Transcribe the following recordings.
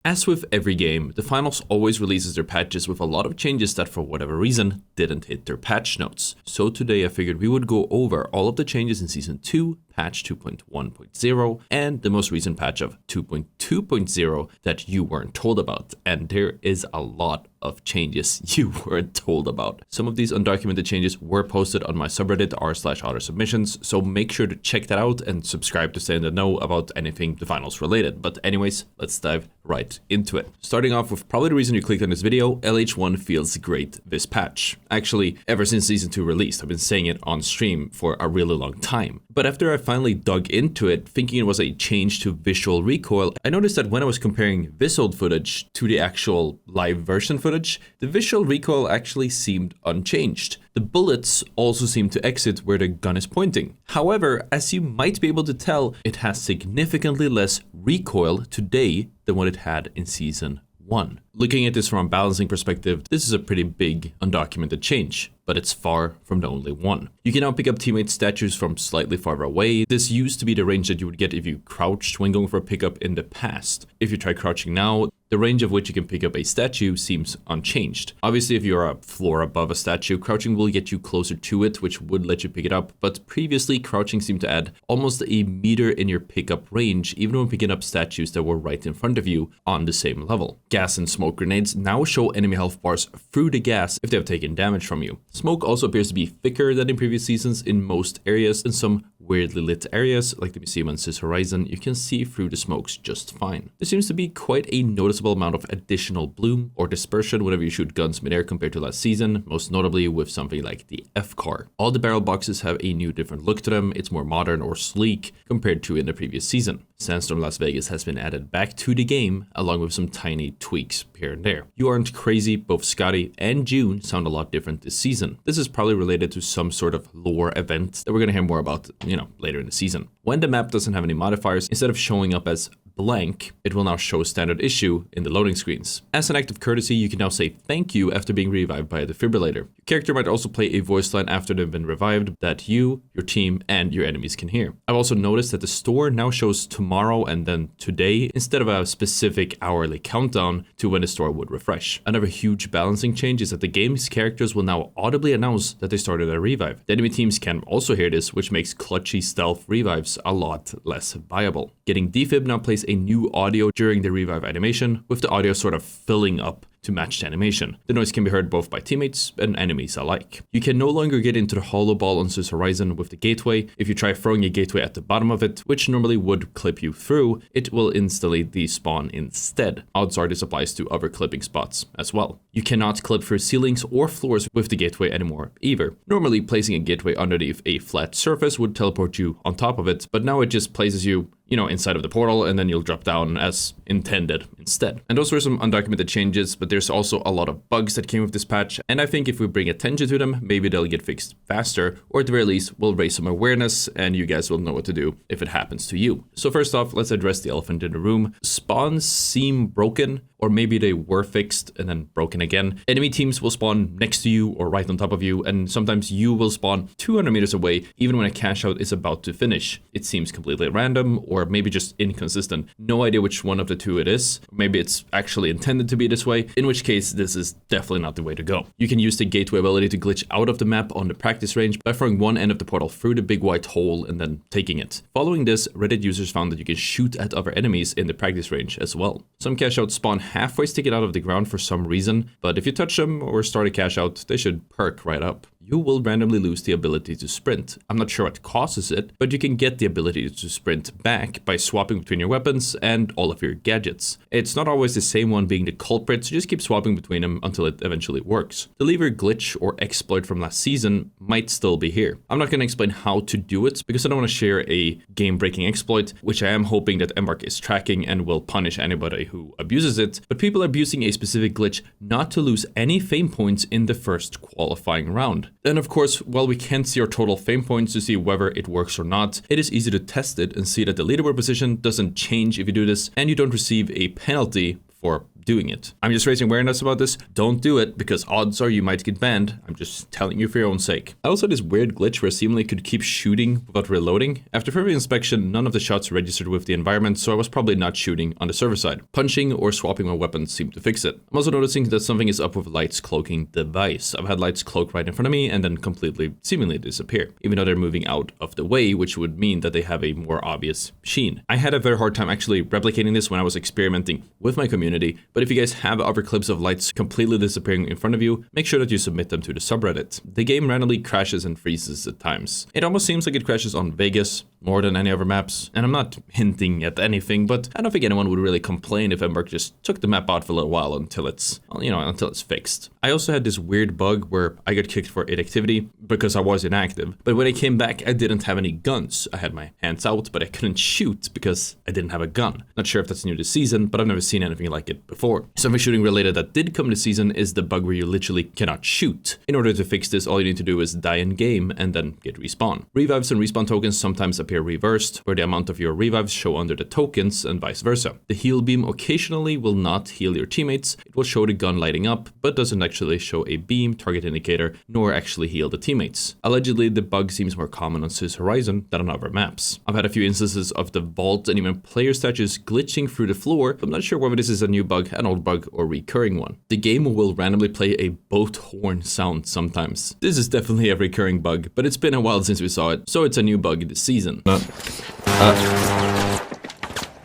As with every game, the finals always releases their patches with a lot of changes that for whatever reason didn't hit their patch notes. So today I figured we would go over all of the changes in Season 2, patch 2.1.0, and the most recent patch of 2.2.0 that you weren't told about. And there is a lot of changes you weren't told about. Some of these undocumented changes were posted on my subreddit r/Ottr submissions, so make sure to check that out and subscribe to stay in the know about anything the finals related. But anyways, let's dive right into it. Starting off with probably the reason you clicked on this video, LH1 feels great this patch. Actually, ever since Season 2 released, I've been saying it on stream for a really long time. But after I finally dug into it, thinking it was a change to visual recoil, I noticed that when I was comparing this old footage to the actual live version footage, the visual recoil actually seemed unchanged. The bullets also seem to exit where the gun is pointing. However, as you might be able to tell, it has significantly less recoil today than what it had in Season 1. Looking at this from a balancing perspective, this is a pretty big undocumented change, but it's far from the only one. You can now pick up teammate statues from slightly farther away. This used to be the range that you would get if you crouched when going for a pickup in the past. If you try crouching now, the range of which you can pick up a statue seems unchanged. Obviously, if you're a floor above a statue, crouching will get you closer to it, which would let you pick it up, but previously crouching seemed to add almost a meter in your pickup range, even when picking up statues that were right in front of you on the same level. Gas and smoke grenades now show enemy health bars through the gas if they have taken damage from you. Smoke also appears to be thicker than in previous seasons in most areas. In some weirdly lit areas, like the museum on Sis Horizon, you can see through the smokes just fine. There seems to be quite a noticeable amount of additional bloom or dispersion whenever you shoot guns midair compared to last season, most notably with something like the F-car. All the barrel boxes have a new different look to them. It's more modern or sleek compared to in the previous season. Sandstorm Las Vegas has been added back to the game, along with some tiny tweaks here and there. You Aren't Crazy, both Scotty and June sound a lot different this season. This is probably related to some sort of lore event that we're going to hear more about, later in the season. When the map doesn't have any modifiers, instead of showing up as blank, it will now show standard issue in the loading screens. As an act of courtesy, you can now say thank you after being revived by a defibrillator. Your character might also play a voice line after they've been revived that you, your team, and your enemies can hear. I've also noticed that the store now shows tomorrow and then today instead of a specific hourly countdown to when the store would refresh. Another huge balancing change is that the game's characters will now audibly announce that they started a revive. The enemy teams can also hear this, which makes clutchy stealth revives a lot less viable. Getting defib now plays a new audio during the revive animation, with the audio sort of filling up to match the animation. The noise can be heard both by teammates and enemies alike. You can no longer get into the hollow ball on Sis Horizon with the gateway. If you try throwing a gateway at the bottom of it, which normally would clip you through, it will instantly despawn instead. Odds are this applies to other clipping spots as well. You cannot clip through ceilings or floors with the gateway anymore either. Normally, placing a gateway underneath a flat surface would teleport you on top of it, but now it just places you inside of the portal, and then you'll drop down as intended instead. And those were some undocumented changes, but there's also a lot of bugs that came with this patch, and I think if we bring attention to them, maybe they'll get fixed faster, or at the very least, we'll raise some awareness, and you guys will know what to do if it happens to you. So first off, let's address the elephant in the room. Spawns seem broken, or maybe they were fixed and then broken again. Enemy teams will spawn next to you or right on top of you, and sometimes you will spawn 200 meters away, even when a cash out is about to finish. It seems completely random, or maybe just inconsistent. No idea which one of the two it is. Maybe it's actually intended to be this way, in which case this is definitely not the way to go. You can use the gateway ability to glitch out of the map on the practice range by throwing one end of the portal through the big white hole and then taking it. Following this, Reddit users found that you can shoot at other enemies in the practice range as well. Some cash outs spawn halfway sticking out of the ground for some reason, but if you touch them or start a cash out, they should perk right up. You will randomly lose the ability to sprint. I'm not sure what causes it, but you can get the ability to sprint back by swapping between your weapons and all of your gadgets. It's not always the same one being the culprit, so just keep swapping between them until it eventually works. The lever glitch or exploit from last season might still be here. I'm not going to explain how to do it because I don't want to share a game-breaking exploit, which I am hoping that Embark is tracking and will punish anybody who abuses it, but people are abusing a specific glitch not to lose any fame points in the first qualifying round. And of course, while we can't see our total fame points to see whether it works or not, it is easy to test it and see that the leaderboard position doesn't change if you do this, and you don't receive a penalty for doing it. I'm just raising awareness about this. Don't do it, because odds are you might get banned. I'm just telling you for your own sake. I also had this weird glitch where I seemingly could keep shooting without reloading. After further inspection, none of the shots registered with the environment, so I was probably not shooting on the server side. Punching or swapping my weapons seemed to fix it. I'm also noticing that something is up with Light's cloaking device. I've had Light's cloak right in front of me and then completely, seemingly disappear, even though they're moving out of the way, which would mean that they have a more obvious sheen. I had a very hard time actually replicating this when I was experimenting with my community, but if you guys have other clips of Lights completely disappearing in front of you, make sure that you submit them to the subreddit. The game randomly crashes and freezes at times. It almost seems like it crashes on Vegas more than any other maps, and I'm not hinting at anything, but I don't think anyone would really complain if Embark just took the map out for a little while until it's, until it's fixed. I also had this weird bug where I got kicked for inactivity because I was inactive, but when I came back, I didn't have any guns. I had my hands out, but I couldn't shoot because I didn't have a gun. Not sure if that's new this season, but I've never seen anything like it before. Something shooting related that did come this season is the bug where you literally cannot shoot. In order to fix this, all you need to do is die in game and then get respawn. Revives and respawn tokens sometimes appear reversed, where the amount of your revives show under the tokens and vice versa. The heal beam occasionally will not heal your teammates. It will show the gun lighting up, but doesn't actually show a beam, target indicator, nor actually heal the teammates. Allegedly, the bug seems more common on Sis Horizon than on other maps. I've had a few instances of the vault and even player statues glitching through the floor, but I'm not sure whether this is a new bug, an old bug, or recurring one. The game will randomly play a boat horn sound sometimes. This is definitely a recurring bug, but it's been a while since we saw it, so it's a new bug this season.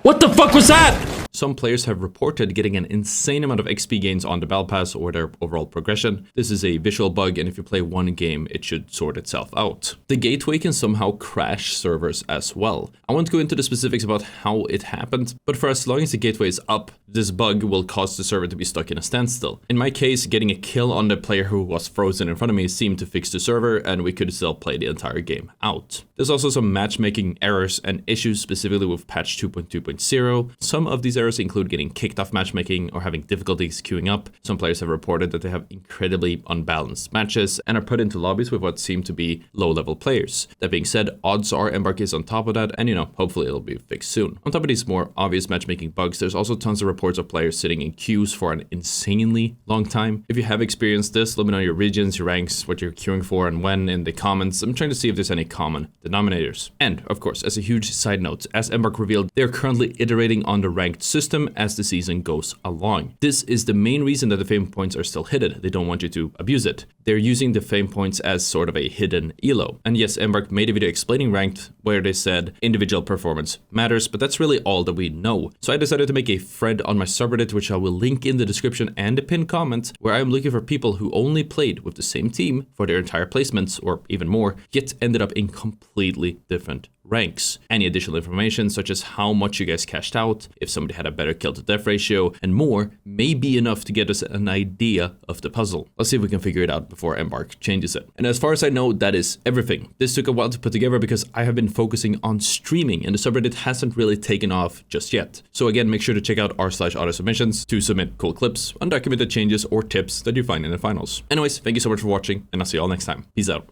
What the fuck was that? Some players have reported getting an insane amount of XP gains on the Battle Pass or their overall progression. This is a visual bug, and if you play one game, it should sort itself out. The gateway can somehow crash servers as well. I won't go into the specifics about how it happened, but for as long as the gateway is up, this bug will cause the server to be stuck in a standstill. In my case, getting a kill on the player who was frozen in front of me seemed to fix the server, and we could still play the entire game out. There's also some matchmaking errors and issues specifically with patch 2.2.0. Some of these errors include getting kicked off matchmaking or having difficulties queuing up. Some players have reported that they have incredibly unbalanced matches and are put into lobbies with what seem to be low-level players. That being said, odds are Embark is on top of that, and hopefully it'll be fixed soon. On top of these more obvious matchmaking bugs, there's also tons of reports of players sitting in queues for an insanely long time. If you have experienced this, let me know your regions, your ranks, what you're queuing for and when in the comments. I'm trying to see if there's any common denominators. And of course, as a huge side note, as Embark revealed, they're currently iterating on the ranked system as the season goes along. This is the main reason that the fame points are still hidden. They don't want you to abuse it. They're using the fame points as sort of a hidden elo. And yes, Embark made a video explaining ranked where they said individual performance matters, but that's really all that we know. So I decided to make a thread on my subreddit, which I will link in the description and the pinned comment, where I'm looking for people who only played with the same team for their entire placements or even more, yet ended up in completely different ranks. Any additional information, such as how much you guys cashed out, if somebody had a better kill to death ratio, and more, may be enough to get us an idea of the puzzle. Let's see if we can figure it out before Embark changes it. And as far as I know, that is everything. This took a while to put together because I have been focusing on streaming, and the subreddit hasn't really taken off just yet. So again, make sure to check out r/autosubmissions to submit cool clips, undocumented changes, or tips that you find in the finals. Anyways, thank you so much for watching, and I'll see you all next time. Peace out.